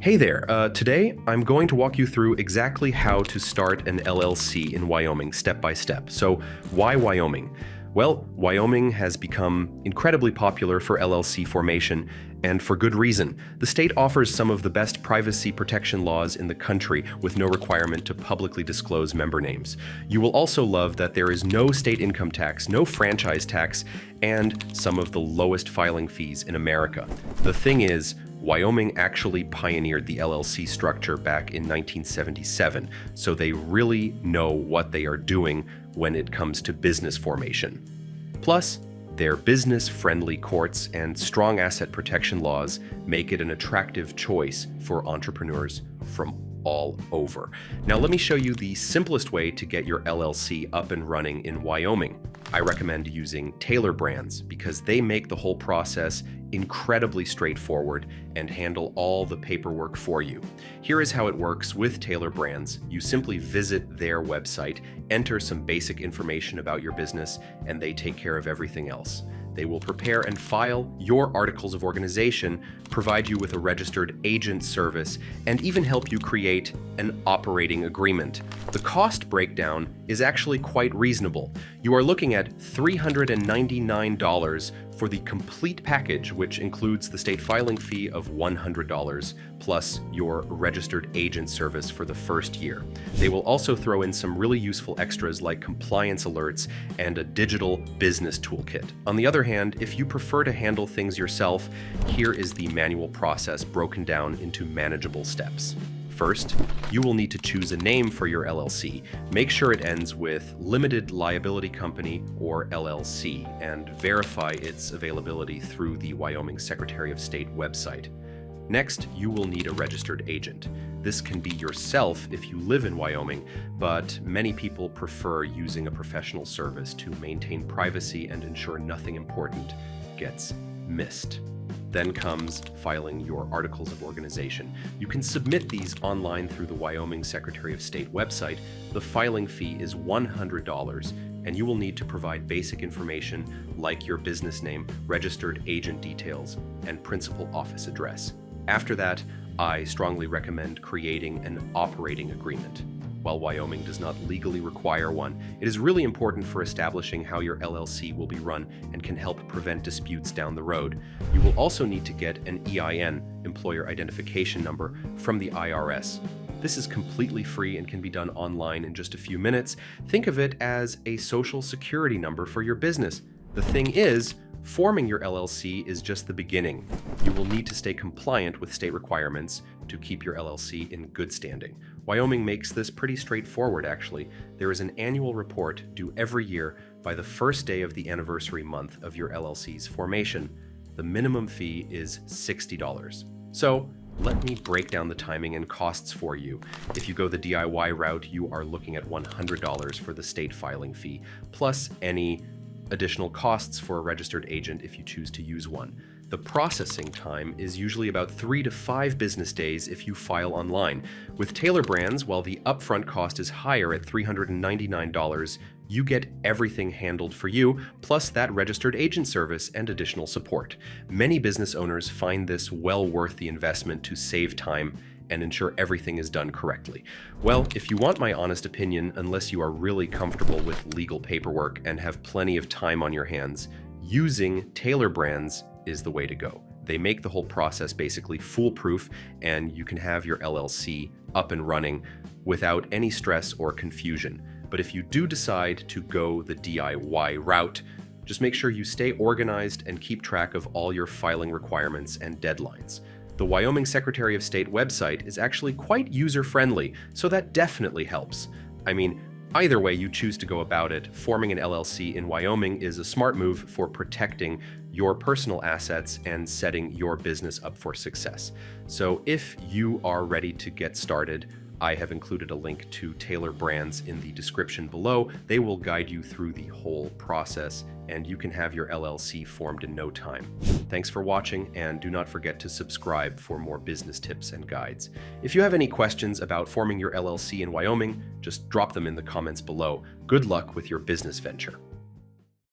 Hey there, today I'm going to walk you through exactly how to start an LLC in Wyoming step by step. So why Wyoming? Well, Wyoming has become incredibly popular for LLC formation, and for good reason. The state offers some of the best privacy protection laws in the country with no requirement to publicly disclose member names. You will also love that there is no state income tax, no franchise tax, and some of the lowest filing fees in America. The thing is, Wyoming actually pioneered the LLC structure back in 1977, so they really know what they are doing when it comes to business formation. Plus, their business-friendly courts and strong asset protection laws make it an attractive choice for entrepreneurs from all over. Now let me show you the simplest way to get your LLC up and running in Wyoming. I recommend using Taylor Brands because they make the whole process incredibly straightforward and handle all the paperwork for you. Here is how it works with Taylor Brands. You simply visit their website, enter some basic information about your business, and they take care of everything else. They will prepare and file your articles of organization, provide you with a registered agent service, and even help you create an operating agreement. The cost breakdown is actually quite reasonable. You are looking at $399 for the complete package, which includes the state filing fee of $100 plus your registered agent service for the first year. They will also throw in some really useful extras like compliance alerts and a digital business toolkit. On the other hand, if you prefer to handle things yourself, here is the manual process broken down into manageable steps. First, you will need to choose a name for your LLC. Make sure it ends with Limited Liability Company or LLC and verify its availability through the Wyoming Secretary of State website. Next, you will need a registered agent. This can be yourself if you live in Wyoming, but many people prefer using a professional service to maintain privacy and ensure nothing important gets missed. Then comes filing your articles of organization. You can submit these online through the Wyoming Secretary of State website. The filing fee is $100, and you will need to provide basic information like your business name, registered agent details, and principal office address. After that, I strongly recommend creating an operating agreement. While Wyoming does not legally require one, it is really important for establishing how your LLC will be run and can help prevent disputes down the road. You will also need to get an EIN, Employer Identification Number, from the IRS. This is completely free and can be done online in just a few minutes. Think of it as a social security number for your business. The thing is, forming your LLC is just the beginning. You will need to stay compliant with state requirements to keep your LLC in good standing. Wyoming makes this pretty straightforward, actually. There is an annual report due every year by the first day of the anniversary month of your LLC's formation. The minimum fee is $60. So, let me break down the timing and costs for you. If you go the DIY route, you are looking at $100 for the state filing fee, plus any additional costs for a registered agent if you choose to use one. The processing time is usually about 3 to 5 business days if you file online. With Taylor Brands, while the upfront cost is higher at $399, you get everything handled for you, plus that registered agent service and additional support. Many business owners find this well worth the investment to save time and ensure everything is done correctly. Well, if you want my honest opinion, unless you are really comfortable with legal paperwork and have plenty of time on your hands, using Taylor Brands is the way to go. They make the whole process basically foolproof, and you can have your LLC up and running without any stress or confusion. But if you do decide to go the DIY route, just make sure you stay organized and keep track of all your filing requirements and deadlines. The Wyoming Secretary of State website is actually quite user-friendly, so that definitely helps. I mean, either way you choose to go about it, forming an LLC in Wyoming is a smart move for protecting your personal assets and setting your business up for success. So if you are ready to get started, I have included a link to Taylor Brands in the description below. They will guide you through the whole process, and you can have your LLC formed in no time. Thanks for watching, and do not forget to subscribe for more business tips and guides. If you have any questions about forming your LLC in Wyoming, just drop them in the comments below. Good luck with your business venture.